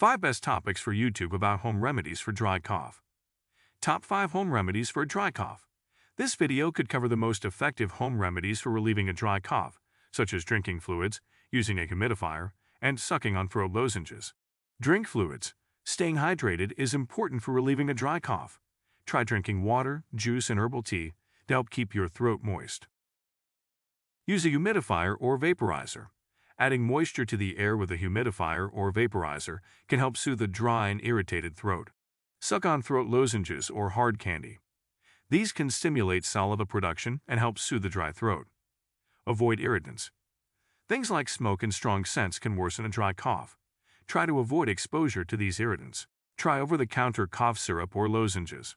5 Best Topics for YouTube about Home Remedies for Dry Cough. Top 5 Home Remedies for a Dry Cough. This video could cover the most effective home remedies for relieving a dry cough, such as drinking fluids, using a humidifier, and sucking on throat lozenges. Drink fluids. Staying hydrated is important for relieving a dry cough. Try drinking water, juice, and herbal tea to help keep your throat moist. Use a humidifier or vaporizer. Adding moisture to the air with a humidifier or vaporizer can help soothe a dry and irritated throat. Suck on throat lozenges or hard candy. These can stimulate saliva production and help soothe the dry throat. Avoid irritants. Things like smoke and strong scents can worsen a dry cough. Try to avoid exposure to these irritants. Try over-the-counter cough syrup or lozenges.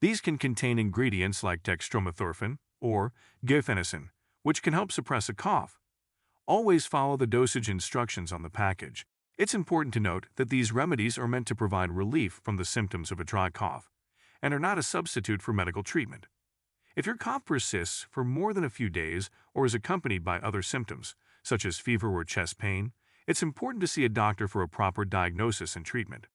These can contain ingredients like dextromethorphan or guaifenesin, which can help suppress a cough. Always follow the dosage instructions on the package. It's important to note that these remedies are meant to provide relief from the symptoms of a dry cough and are not a substitute for medical treatment. If your cough persists for more than a few days or is accompanied by other symptoms, such as fever or chest pain, it's important to see a doctor for a proper diagnosis and treatment.